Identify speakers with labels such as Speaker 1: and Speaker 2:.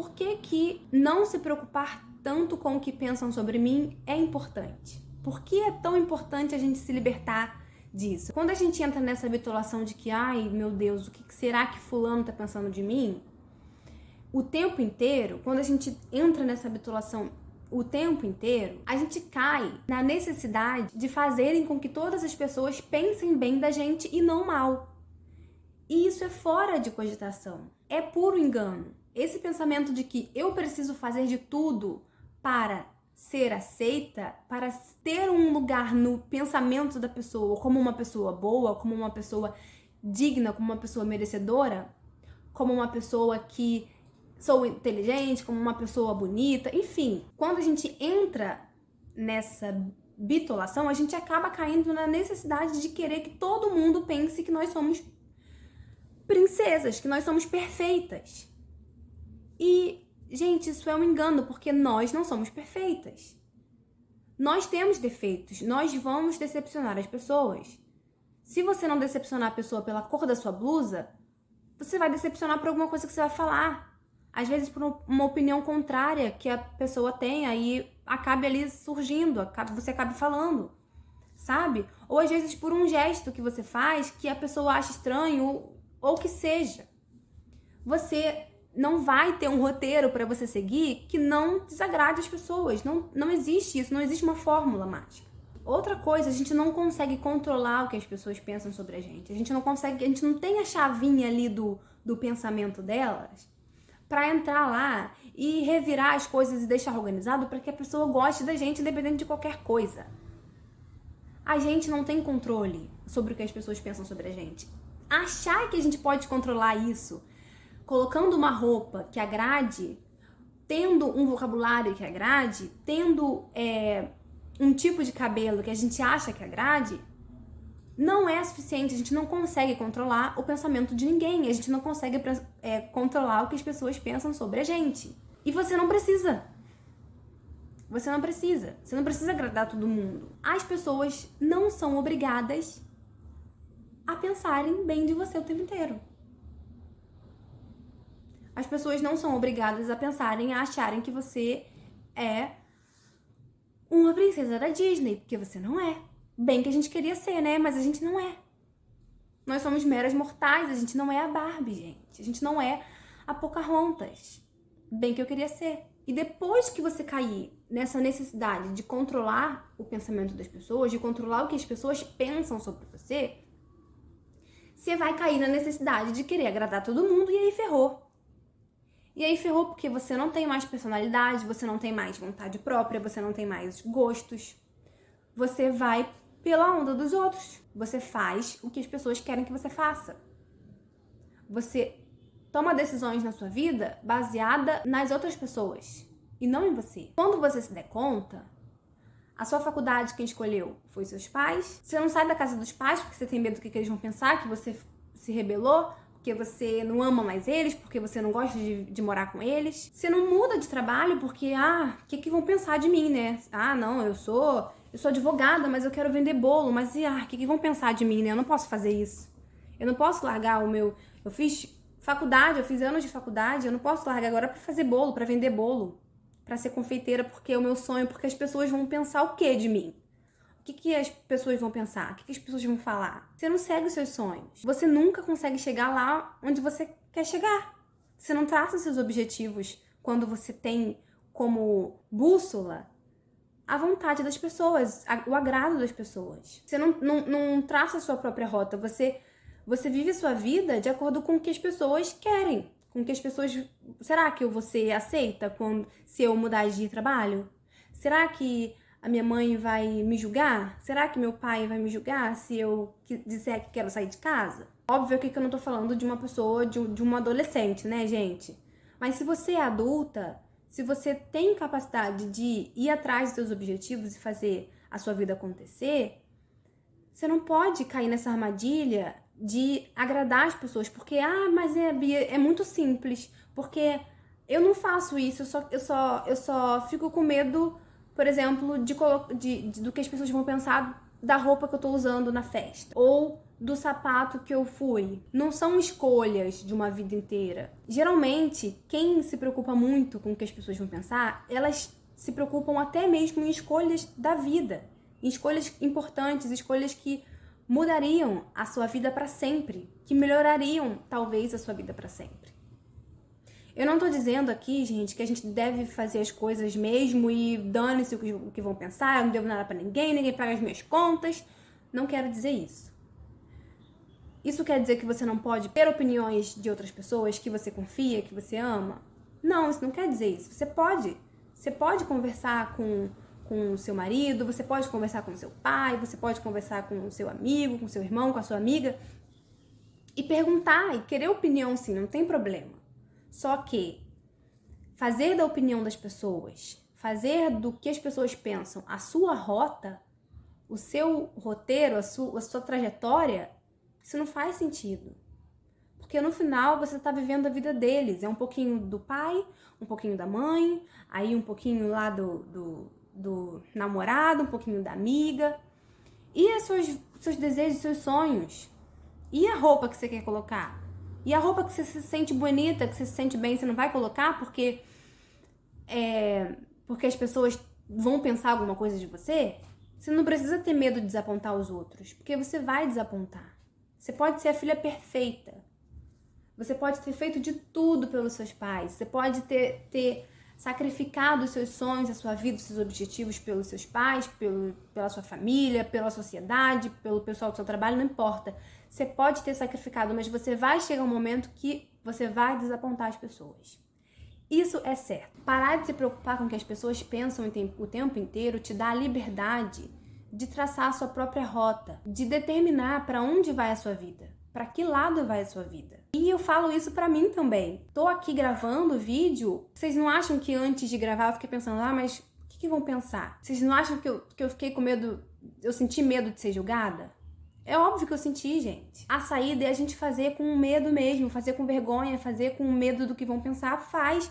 Speaker 1: por que não se preocupar tanto com o que pensam sobre mim é importante? Por que é tão importante a gente se libertar disso? Quando a gente entra nessa bitolação de que, ai meu Deus, o que será que fulano tá pensando de mim? O tempo inteiro, quando a gente entra nessa bitolação o tempo inteiro, a gente cai na necessidade de fazerem com que todas as pessoas pensem bem da gente e não mal. E isso é fora de cogitação, é puro engano. Esse pensamento de que eu preciso fazer de tudo para ser aceita, para ter um lugar no pensamento da pessoa como uma pessoa boa, como uma pessoa digna, como uma pessoa merecedora, como uma pessoa que sou inteligente, como uma pessoa bonita, enfim. Quando a gente entra nessa bitolação, a gente acaba caindo na necessidade de querer que todo mundo pense que nós somos princesas, que nós somos perfeitas. E, gente, isso é um engano, porque nós não somos perfeitas. Nós temos defeitos, nós vamos decepcionar as pessoas. Se você não decepcionar a pessoa pela cor da sua blusa, você vai decepcionar por alguma coisa que você vai falar. Às vezes por uma opinião contrária que a pessoa tem, aí acabe ali surgindo, você acabe falando, sabe? Ou às vezes por um gesto que você faz que a pessoa acha estranho, ou que seja. Você não vai ter um roteiro para você seguir que não desagrade as pessoas. Não existe isso, não existe uma fórmula mágica. Outra coisa, a gente não consegue controlar o que as pessoas pensam sobre a gente. A gente não tem a chavinha ali do pensamento delas para entrar lá e revirar as coisas e deixar organizado para que a pessoa goste da gente, independente de qualquer coisa. A gente não tem controle sobre o que as pessoas pensam sobre a gente. Achar que a gente pode controlar isso colocando uma roupa que agrade, tendo um vocabulário que agrade, tendo um tipo de cabelo que a gente acha que agrade, não é suficiente. A gente não consegue controlar o pensamento de ninguém. A gente não consegue controlar o que as pessoas pensam sobre a gente. E você não precisa. Você não precisa. Você não precisa agradar todo mundo. As pessoas não são obrigadas a pensarem bem de você o tempo inteiro. As pessoas não são obrigadas a pensarem, a acharem que você é uma princesa da Disney, porque você não é. Bem que a gente queria ser, né? Mas a gente não é. Nós somos meras mortais, a gente não é a Barbie, gente. A gente não é a Pocahontas. Bem que eu queria ser. E depois que você cair nessa necessidade de controlar o pensamento das pessoas, de controlar o que as pessoas pensam sobre você, você vai cair na necessidade de querer agradar todo mundo e aí ferrou. E aí ferrou porque você não tem mais personalidade, você não tem mais vontade própria, você não tem mais gostos. Você vai pela onda dos outros. Você faz o que as pessoas querem que você faça. Você toma decisões na sua vida baseada nas outras pessoas e não em você. Quando você se der conta, a sua faculdade quem escolheu foi seus pais. Você não sai da casa dos pais porque você tem medo do que eles vão pensar, que você se rebelou, porque você não ama mais eles, porque você não gosta de morar com eles. Você não muda de trabalho porque, o que vão pensar de mim, né? Não, eu sou advogada, mas eu quero vender bolo, mas o que vão pensar de mim, né? Eu não posso fazer isso. Eu não posso largar eu fiz faculdade, eu fiz anos de faculdade, eu não posso largar agora pra fazer bolo, pra vender bolo, pra ser confeiteira, porque é o meu sonho, porque as pessoas vão pensar o quê de mim? O que as pessoas vão pensar? O que as pessoas vão falar? Você não segue os seus sonhos. Você nunca consegue chegar lá onde você quer chegar. Você não traça os seus objetivos quando você tem como bússola a vontade das pessoas, o agrado das pessoas. Você não traça a sua própria rota. Você vive a sua vida de acordo com o que as pessoas querem. Com o que as pessoas... Será que você aceita se eu mudar de trabalho? Será que a minha mãe vai me julgar? Será que meu pai vai me julgar se eu disser que quero sair de casa? Óbvio que eu não tô falando de uma pessoa, de uma adolescente, né, gente? Mas se você é adulta, se você tem capacidade de ir atrás dos seus objetivos e fazer a sua vida acontecer, você não pode cair nessa armadilha de agradar as pessoas, porque, mas Bia, é muito simples, porque eu não faço isso, eu só fico com medo, por exemplo, do que as pessoas vão pensar da roupa que eu tô usando na festa, ou do sapato que eu fui. Não são escolhas de uma vida inteira. Geralmente, quem se preocupa muito com o que as pessoas vão pensar, elas se preocupam até mesmo em escolhas da vida, em escolhas importantes, escolhas que mudariam a sua vida para sempre, que melhorariam talvez a sua vida para sempre. Eu não tô dizendo aqui, gente, que a gente deve fazer as coisas mesmo e dane-se o que vão pensar, eu não devo nada pra ninguém paga as minhas contas. Não quero dizer isso. Isso quer dizer que você não pode ter opiniões de outras pessoas que você confia, que você ama? Não, isso não quer dizer isso. Você pode. Você pode conversar com o seu marido, você pode conversar com o seu pai, você pode conversar com o seu amigo, com o seu irmão, com a sua amiga e perguntar e querer opinião, sim, não tem problema. Só que fazer da opinião das pessoas, fazer do que as pessoas pensam a sua rota, o seu roteiro, a sua trajetória, isso não faz sentido. Porque no final você está vivendo a vida deles. É um pouquinho do pai, um pouquinho da mãe, aí um pouquinho lá do namorado, um pouquinho da amiga. E seus desejos, seus sonhos? E a roupa que você quer colocar? E a roupa que você se sente bonita, que você se sente bem, você não vai colocar porque as pessoas vão pensar alguma coisa de você? Você não precisa ter medo de desapontar os outros, porque você vai desapontar. Você pode ser a filha perfeita. Você pode ter feito de tudo pelos seus pais. Você pode ter sacrificado os seus sonhos, a sua vida, os seus objetivos pelos seus pais, pela sua família, pela sociedade, pelo pessoal do seu trabalho, não importa. Você pode ter sacrificado, mas você vai chegar um momento que você vai desapontar as pessoas. Isso é certo. Parar de se preocupar com o que as pessoas pensam o tempo inteiro te dá a liberdade de traçar a sua própria rota, de determinar para onde vai a sua vida, para que lado vai a sua vida. E eu falo isso pra mim também. Tô aqui gravando o vídeo, vocês não acham que antes de gravar eu fiquei pensando, mas o que vão pensar? Vocês não acham que eu fiquei com medo, eu senti medo de ser julgada? É óbvio que eu senti, gente. A saída é a gente fazer com medo mesmo, fazer com vergonha, fazer com medo do que vão pensar, faz.